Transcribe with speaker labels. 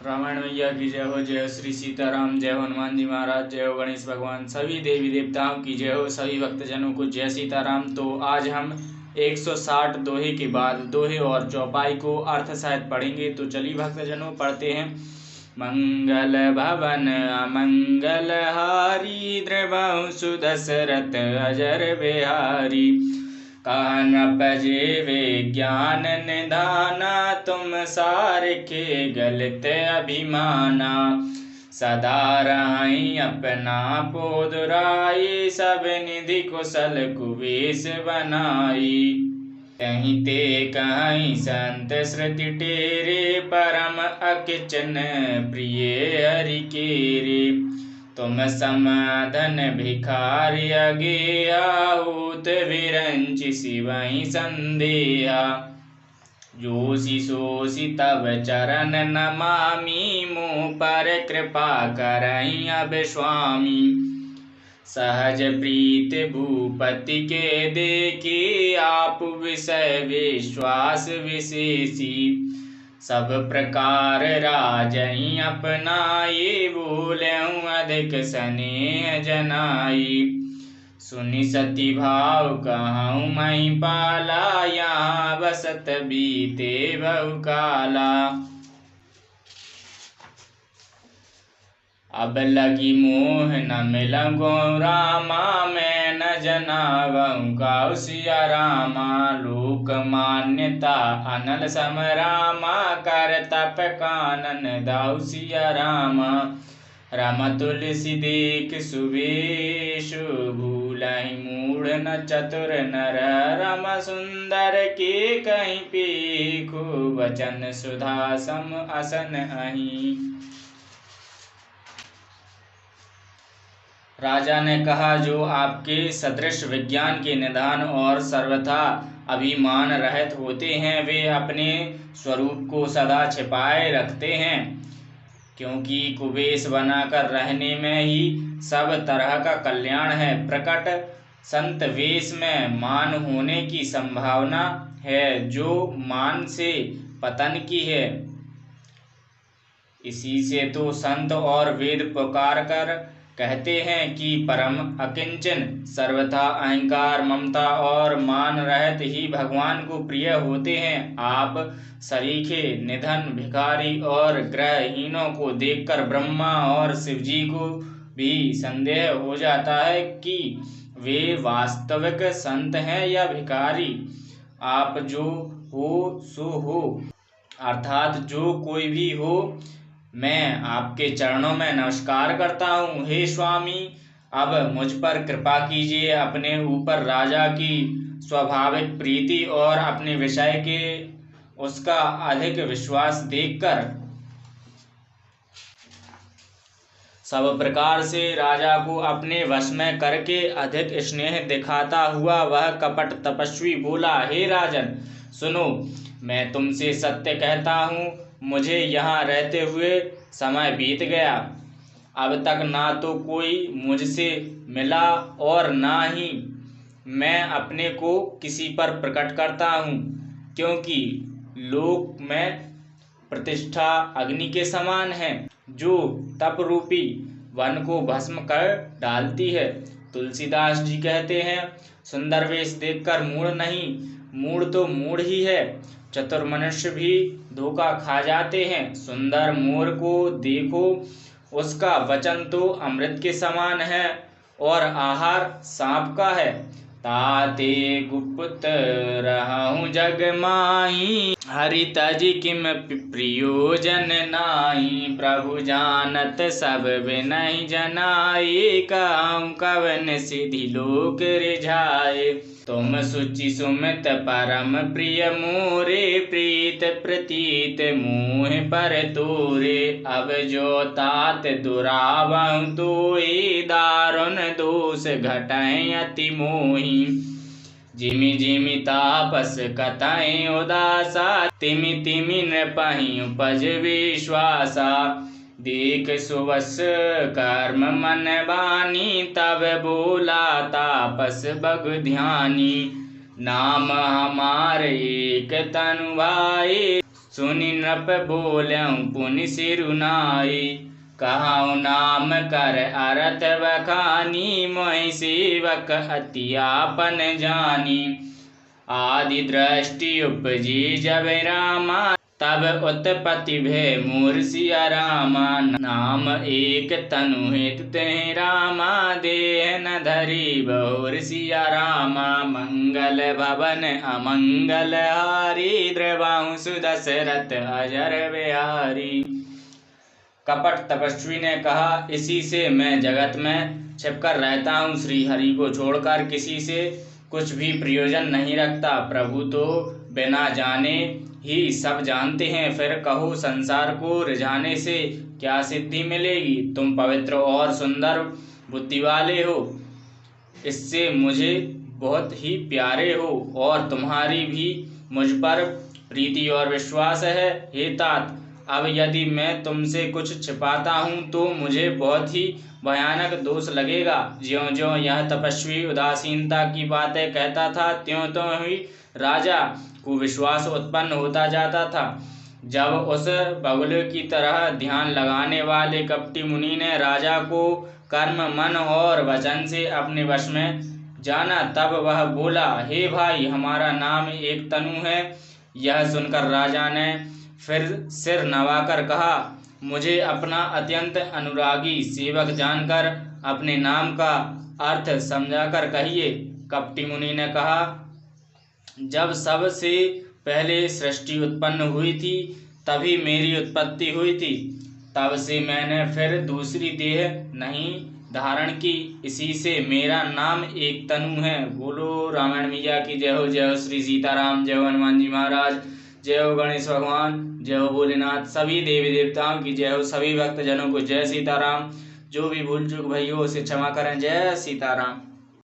Speaker 1: रामायण मैया की जय हो। जय हो श्री सीताराम। जय हो हनुमान जी महाराज। जय हो गणेश भगवान। सभी देवी देवताओं की जय हो। सभी भक्तजनों को जय सीताराम। तो आज हम 160 दोहे के बाद दोहे और चौपाई को अर्थ सहित पढ़ेंगे। तो चलिए भक्तजनों पढ़ते हैं। मंगल भवन अमंगल हारी, द्रवहु सुदशरथ अजर बिहारी। कान पजे विज्ञान निधाना, तुम सारखे गलित अभिमाना। सदा रही अपना पोदुराई, सब निधि कुशल कुवेश बनाई। कहीं ते कहीं संत श्रुति टेरे, परम अकिचन प्रिय हरि केरे। तुम समाधन भिखारी अगेया, होत विरंच शिवहि संदेहा। जोशी सोशी तब चरण नमामि, मुँह पर कृपा करहि अब स्वामी। सहज प्रीत भूपति के देखी, आप विषय विश्वास विशेषी। सब प्रकार राजहि अपनाई, बोलऊँ अधिक स्नेह जनाई। सुनि सती भाव कहूँ महिपाला, यहाँ बसत बीते बहुकाला। अब लगी मोह न मिलगो रामा, मैं न जनावऊँ काहू सिया रामा। लोक मान्यता अनल सम रामा, कर तप कानन दाऊ सिया रामा। राम तुलसी देख सुबेशु, भूलहि मूढ़ न चतुर नर। राम सुंदर के कहीं पेखु, वचन सुधा सम असन अहि। राजा ने कहा, जो आपके सदृश विज्ञान के निधान और सर्वथा अभिमान रहित होते हैं, वे अपने स्वरूप को सदा छिपाए रखते हैं, क्योंकि कुबेश बनाकर रहने में ही सब तरह का कल्याण है। प्रकट संत वेश में मान होने की संभावना है, जो मान से पतन की है। इसी से तो संत और वेद पुकार कर कहते हैं कि परम अकिंचन, सर्वथा अहंकार ममता और मान रहित ही भगवान को प्रिय होते हैं। आप सरीखे निधन भिखारी और ग्रहहीनों को देखकर ब्रह्मा और शिवजी को भी संदेह हो जाता है कि वे वास्तविक संत हैं या भिखारी। आप जो हो सो हो, अर्थात जो कोई भी हो, मैं आपके चरणों में नमस्कार करता हूँ। हे स्वामी, अब मुझ पर कृपा कीजिए। अपने ऊपर राजा की स्वाभाविक प्रीति और अपने विषय के उसका अधिक विश्वास देखकर सब प्रकार से राजा को अपने वश में करके अधिक स्नेह दिखाता हुआ वह कपट तपस्वी बोला, हे राजन सुनो, मैं तुमसे सत्य कहता हूँ, मुझे यहाँ रहते हुए समय बीत गया। अब तक ना तो कोई मुझसे मिला और ना ही मैं अपने को किसी पर प्रकट करता हूँ, क्योंकि लोक में प्रतिष्ठा अग्नि के समान है, जो तप रूपी वन को भस्म कर डालती है। तुलसीदास जी कहते हैं, सुंदर वेश देखकर मूढ़ नहीं, मूढ़ तो मूढ़ ही है। चतुर मनुष्य भी धोखा खा जाते हैं। सुंदर मोर को देखो, उसका वचन तो अमृत के समान है और आहार सांप का है। ताते गुप्त रहूं जग माही, हरि तज किम प्रयोजन नाहि। प्रभु जानत सब विनय जनाए, कहूँ कवन सिधि लोक रिझाए। तुम सुचि सुमित परम प्रिय मोरे, प्रीत प्रतीत मोह पर तोरे। अब जो तात दुरावहु तोहि, दारुण दोष घटै अति मोहि। जिमि जिमि तापस कथय उदासा, तिमि तिमि नृपहि उपज विश्वासा। देख सुवस कर्म मन बानी, तब बोला तापस बग ध्यानी। नाम हमार एक तनु भाई, सुनि नृप बोलऊं पुनि सिरुनाई। कहऊँ नाम कर अरथ बखानी मोहि सेवक अति आपन जानी। आदि दृष्टि उपजी जब रामा तब उत्पत्ति भय मोर सिया रामा। नाम एक तनु हेतु तेहि रामा देह न धरी बहुर सिया रामा। मंगल भवन अमंगल हारी द्रवाहु सुदशरथ अजर बिहारी। कपट तपस्वी ने कहा, इसी से मैं जगत में छिपकर रहता हूँ, श्री हरि को छोड़कर किसी से कुछ भी प्रयोजन नहीं रखता। प्रभु तो बिना जाने ही सब जानते हैं, फिर कहो संसार को रिझाने से क्या सिद्धि मिलेगी। तुम पवित्र और सुंदर बुद्धि वाले हो, इससे मुझे बहुत ही प्यारे हो और तुम्हारी भी मुझ पर प्रीति और विश्वास है। हे तात, अब यदि मैं तुमसे कुछ छिपाता हूँ तो मुझे बहुत ही भयानक दोष लगेगा। ज्यों ज्यों यह तपस्वी उदासीनता की बातें कहता था, त्यों त्यों ही राजा को विश्वास उत्पन्न होता जाता था। जब उस बगुले की तरह ध्यान लगाने वाले कपटी मुनि ने राजा को कर्म, मन और वचन से अपने वश में जाना, तब वह बोला, हे भाई, हमारा नाम एक तनु है। यह सुनकर राजा ने फिर सिर नवाकर कहा, मुझे अपना अत्यंत अनुरागी सेवक जानकर अपने नाम का अर्थ समझाकर कहिए। कपटी मुनि ने कहा, जब सबसे पहले सृष्टि उत्पन्न हुई थी तभी मेरी उत्पत्ति हुई थी, तब से मैंने फिर दूसरी देह नहीं धारण की, इसी से मेरा नाम एक तनु है। बोलो रामायण मैया की जय हो। जय हो श्री सीताराम, जय हो हनुमान जी महाराज, जय हो गणेश भगवान, जय हो भोलेनाथ। सभी देवी देवताओं की जय हो। सभी भक्तजनों को जय सीताराम। जो भी भूल चूक भई हो उसे क्षमा करें। जय सीताराम।